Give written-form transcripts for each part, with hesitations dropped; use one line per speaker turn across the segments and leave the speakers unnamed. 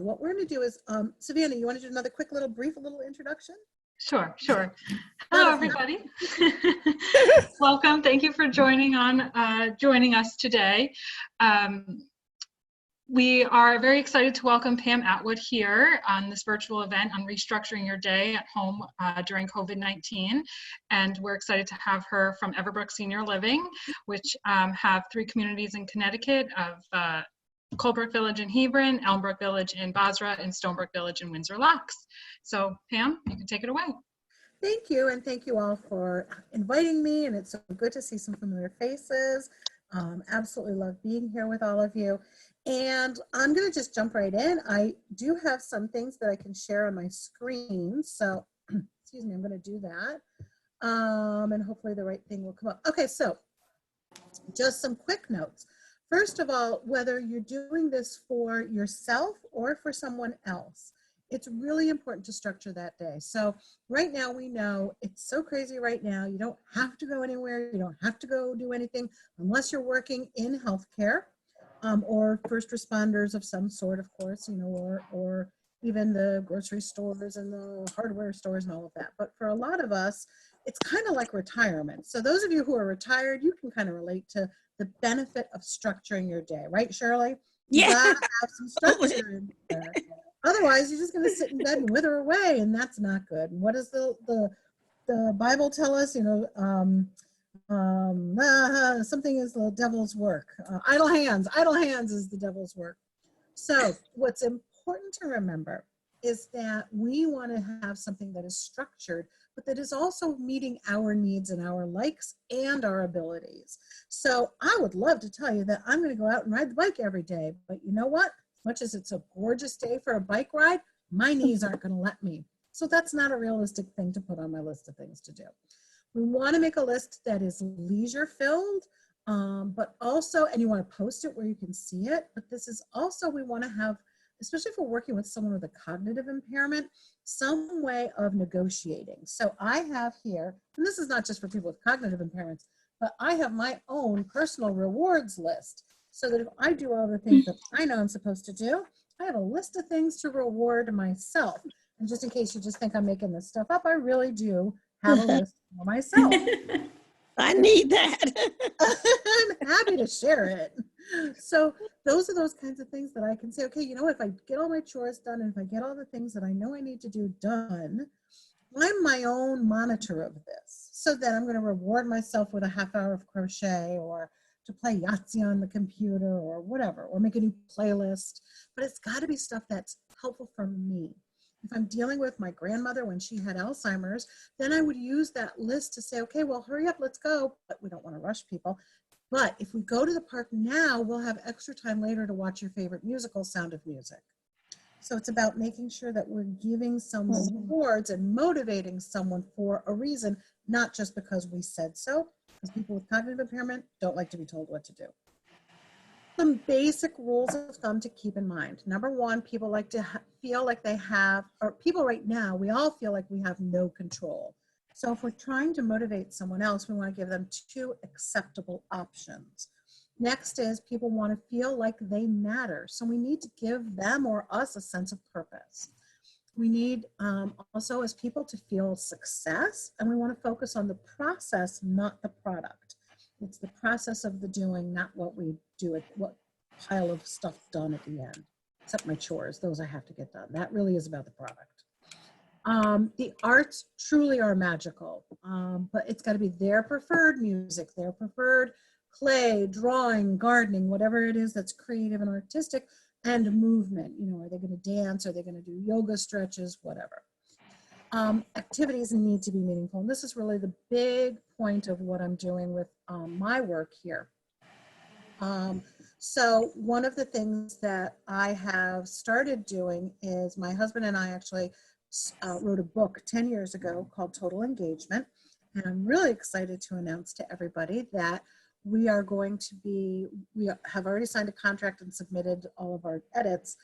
what we're going to do is, Savannah, you want to do another quick little brief introduction?
Sure. Hello, everybody. Welcome. Thank you for joining us today. We are very excited to welcome Pam Atwood here on this virtual event on restructuring your day at home during COVID-19. And we're excited to have her from Everbrook Senior Living, which have 3 communities in Connecticut of Colebrook Village in Hebron, Elmbrook Village in Basra, and Stonebrook Village in Windsor Locks. So Pam, you can take it away.
Thank you, and thank you all for inviting me, and it's so good to see some familiar faces. Absolutely love being here with all of you. And I'm going to just jump right in. I do have some things that I can share on my screen. So, excuse me, I'm going to do that. And hopefully the right thing will come up. Okay, so just some quick notes. First of all, whether you're doing this for yourself or for someone else, it's really important to structure that day. So right now we know it's so crazy right now. You don't have to go anywhere. You don't have to go do anything unless you're working in healthcare. Or first responders of some sort, of course, you know, or even the grocery stores and the hardware stores and all of that. But for a lot of us, it's kind of like retirement. So those of you who are retired, you can kind of relate to the benefit of structuring your day, right, Shirley? You gotta have some structure in there. Otherwise, you're just going to sit in bed and wither away, and that's not good. And what does the Bible tell us? You know, something is the devil's work. Idle hands is the devil's work. So what's important to remember is that we want to have something that is structured, but that is also meeting our needs and our likes and our abilities. So I would love to tell you that I'm going to go out and ride the bike every day, but you know what? As much as it's a gorgeous day for a bike ride, my knees aren't going to let me. So that's not a realistic thing to put on my list of things to do. We want to make a list that is leisure filled, but also, and you want to post it where you can see it, but this is also, we want to have, especially if we're working with someone with a cognitive impairment, some way of negotiating. So I have here, and this is not just for people with cognitive impairments, but I have my own personal rewards list. So that if I do all the things that I know I'm supposed to do, I have a list of things to reward myself. And just in case you just think I'm making this stuff up, I really do have a list for myself.
I need that.
I'm happy to share it. So those are those kinds of things that I can say, okay, you know, if I get all my chores done, and if I get all the things that I know I need to do done, I'm my own monitor of this. So then I'm going to reward myself with a half hour of crochet, or to play Yahtzee on the computer, or whatever, or make a new playlist. But it's got to be stuff that's helpful for me. If I'm dealing with my grandmother when she had Alzheimer's, then I would use that list to say, okay, well, hurry up, let's go. But we don't want to rush people. But if we go to the park now, we'll have extra time later to watch your favorite musical, Sound of Music. So it's about making sure that we're giving some rewards and motivating someone for a reason, not just because we said so, because people with cognitive impairment don't like to be told what to do. Some basic rules of thumb to keep in mind. Number one, people like to feel like they have, or people right now, we all feel like we have no control. So if we're trying to motivate someone else, we want to give them 2 acceptable options. Next is people want to feel like they matter. So we need to give them or us a sense of purpose. We need also as people to feel success, and we want to focus on the process, not the product. It's the process of the doing, not what we do, what pile of stuff done at the end, except my chores, those I have to get done. That really is about the product. The arts truly are magical, but it's got to be their preferred music, their preferred play, drawing, gardening, whatever it is that's creative and artistic, and movement. You know, are they going to dance? Are they going to do yoga stretches? Whatever. Activities need to be meaningful. And this is really the big point of what I'm doing with my work here. So one of the things that I have started doing is my husband and I actually wrote a book 10 years ago called Total Engagement. And I'm really excited to announce to everybody that we are going to be, we have already signed a contract and submitted all of our edits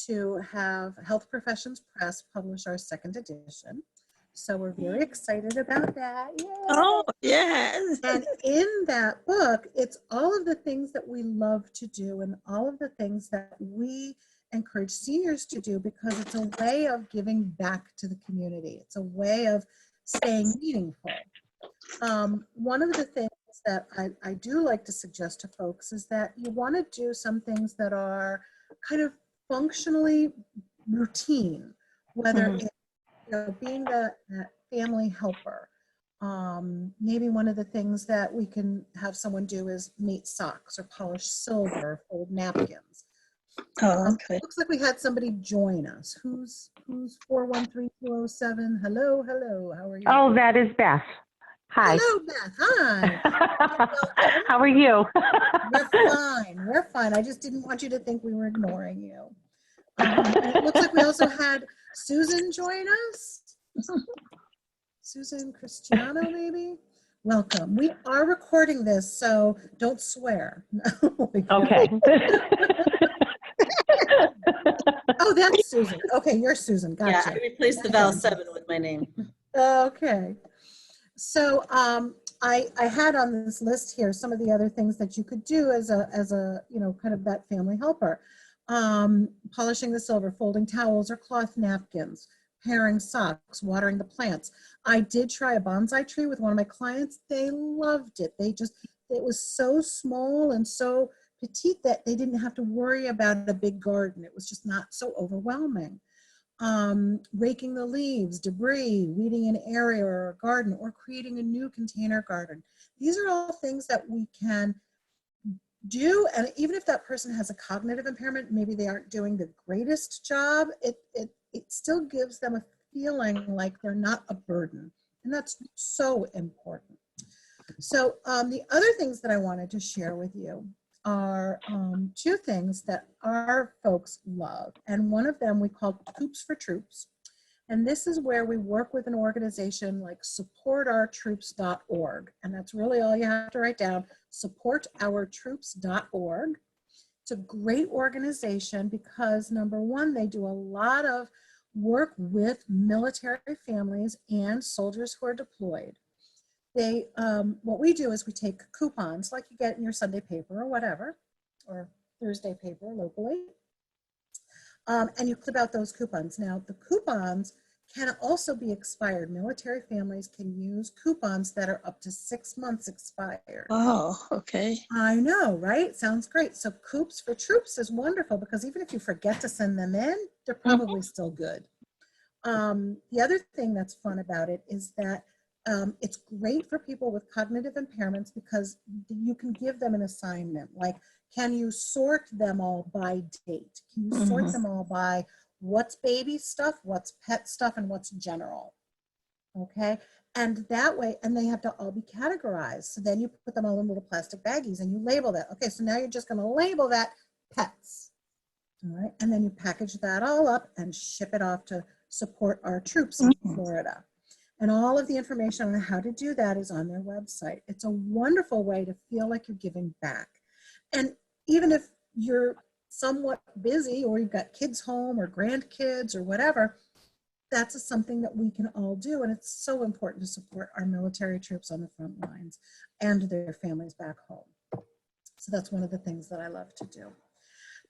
to have Health Professions Press publish our 2nd edition. So we're very excited about that. Yay.
Oh, yes.
And in that book, it's all of the things that we love to do and all of the things that we encourage seniors to do, because it's a way of giving back to the community. It's a way of staying meaningful. One of the things that I do like to suggest to folks is that you want to do some things that are kind of functionally routine, whether it's being that family helper. Maybe one of the things that we can have someone do is mate socks or polish silver, fold napkins.
Oh, okay.
Looks like we had somebody join us. Who's 413207? Hello, how are you?
Oh, that is Beth. Hi.
Hello, Beth. Hi. Welcome.
How are you?
We're fine. I just didn't want you to think we were ignoring you. And it looks like we also had Susan join us. Susan Cristiano, maybe? Welcome. We are recording this, so don't swear.
Okay.
Oh, that's Susan. Okay, you're Susan. Gotcha.
Yeah, I replaced the vowel 7 with my name.
Okay. So I had on this list here some of the other things that you could do as a kind of that family helper. Polishing the silver, folding towels or cloth napkins, pairing socks, watering the plants. I did try a bonsai tree with one of my clients. They loved it. It was so small and so petite that they didn't have to worry about a big garden. It was just not so overwhelming. Raking the leaves, debris, weeding an area or a garden, or creating a new container garden. These are all things that we can do, and even if that person has a cognitive impairment, maybe they aren't doing the greatest job, it still gives them a feeling like they're not a burden, and that's so important. So the other things that I wanted to share with you are two things that our folks love, and one of them we call Coops for Troops, and this is where we work with an organization like supportourtroops.org, and that's really all you have to write down, supportourtroops.org. It's a great organization because, number one, they do a lot of work with military families and soldiers who are deployed. They, what we do is we take coupons like you get in your Sunday paper or whatever, or Thursday paper locally, and you clip out those coupons. Now, the coupons can also be expired. Military families can use coupons that are up to 6 months expired.
Oh, okay.
I know, right? Sounds great. So Coops for Troops is wonderful because even if you forget to send them in, they're probably still good. The other thing that's fun about it is that it's great for people with cognitive impairments because you can give them an assignment. Like, can you sort them all by date? Can you sort them all by what's baby stuff, what's pet stuff, and what's general? Okay, and that way, and they have to all be categorized. So then you put them all in little plastic baggies and you label that. Okay, so now you're just going to label that pets. All right, and then you package that all up and ship it off to Support Our Troops in Florida. And all of the information on how to do that is on their website. It's a wonderful way to feel like you're giving back. And even if you're somewhat busy or you've got kids home or grandkids or whatever, that's something that we can all do. And it's so important to support our military troops on the front lines and their families back home. So that's one of the things that I love to do.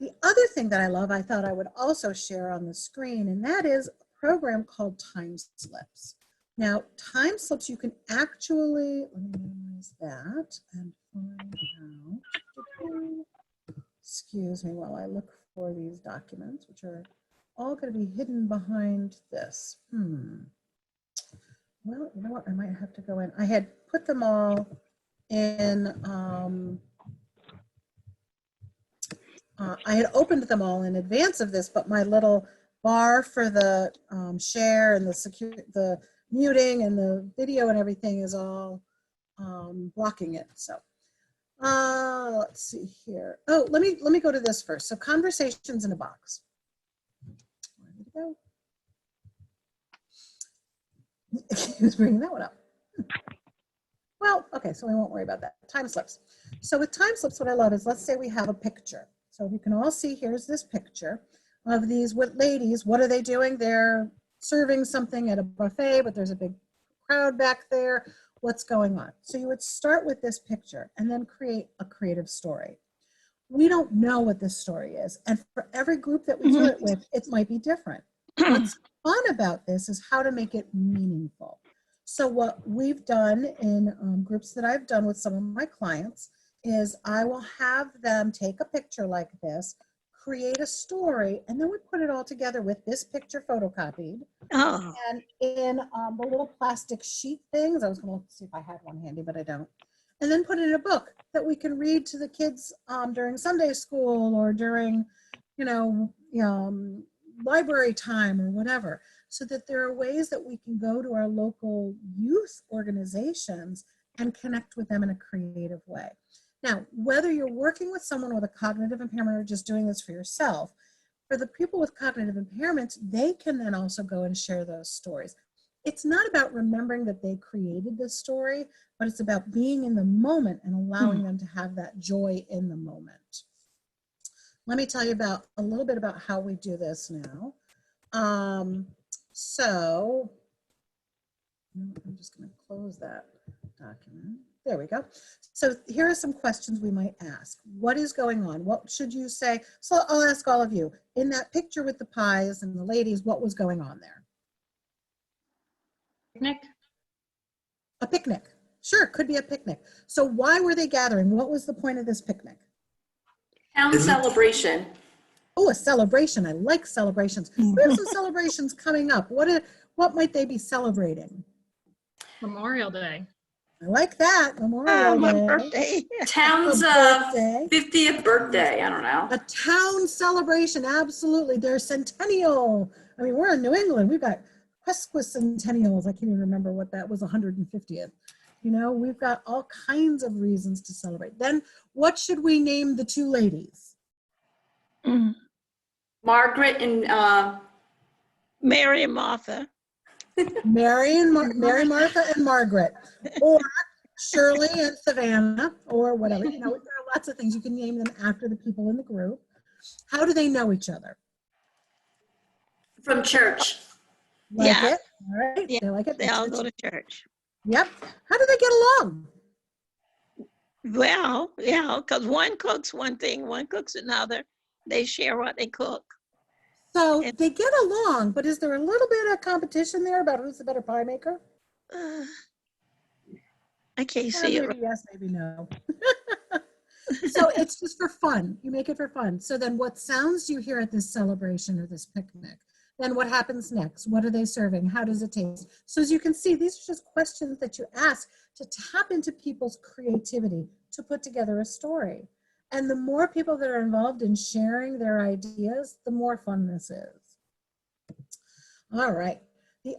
The other thing that I love, I thought I would also share on the screen, and that is a program called Time Slips. Now, time slips, you can actually, let me minimize that and find out. Excuse me while I look for these documents, which are all going to be hidden behind this. Well, you know what? I might have to go in. I had put them all in, I had opened them all in advance of this, but my little bar for the share and the muting and the video and everything is all blocking it. So let's see here. Oh, let me go to this first. So conversations in a box. Where did it go? Who's bringing that one up? Well, okay, so we won't worry about that. Time slips. So with time slips, what I love is, let's say we have a picture. So you can all see, here's this picture of these ladies. What are they doing? They're serving something at a buffet, but there's a big crowd back there. What's going on? So you would start with this picture and then create a creative story. we don't know what this story is. And for every group that we do it with, it might be different. What's fun about this is how to make it meaningful. So what we've done in groups that I've done with some of my clients is I will have them take a picture like this, create a story, and then we put it all together with this picture photocopied.
Oh,
And in the little plastic sheet things, I was going to see if I had one handy, but I don't. And then put it in a book that we can read to the kids during Sunday school or during, library time or whatever, so that there are ways that we can go to our local youth organizations and connect with them in a creative way. Now, whether you're working with someone with a cognitive impairment or just doing this for yourself, for the people with cognitive impairments, they can then also go and share those stories. It's not about remembering that they created this story, but it's about being in the moment and allowing them to have that joy in the moment. Let me tell you about a little bit about how we do this now. So I'm just going to close that document. There we go. So here are some questions we might ask. What is going on? What should you say? So I'll ask all of you. In that picture with the pies and the ladies, what was going on there?
Picnic?
A picnic. Sure, could be a picnic. So why were they gathering? What was the point of this picnic?
Town celebration.
Oh, a celebration. I like celebrations. We have some celebrations coming up. What might they be celebrating?
Memorial Day.
I like that. Memorial
my
Day.
birthday.
Town's
birthday.
50th birthday. I don't know.
A town celebration, absolutely. Their centennial. I mean, we're in New England. We've got Quisquicentennials. I can't even remember what that was, 150th. We've got all kinds of reasons to celebrate. Then what should we name the two ladies?
Margaret and
Mary and Martha.
Mary, Martha, and Margaret. Or Shirley and Savannah, or whatever. There are lots of things. You can name them after the people in the group. How do they know each other?
from church.
Like
Yeah.
it? All right.
Yeah.
They like it.
They all go to church.
Yep. How do they get along?
Well, yeah, because one cooks one thing, one cooks another. They share what they cook.
So
And-
they get along, but is there a little bit of competition there about who's the better pie maker?
I can't see it.
Maybe yes, maybe no. So it's just for fun. You make it for fun. So then what sounds do you hear at this celebration or this picnic? Then what happens next? What are they serving? How does it taste? So as you can see, these are just questions that you ask to tap into people's creativity to put together a story. And the more people that are involved in sharing their ideas, the more fun this is. All right. The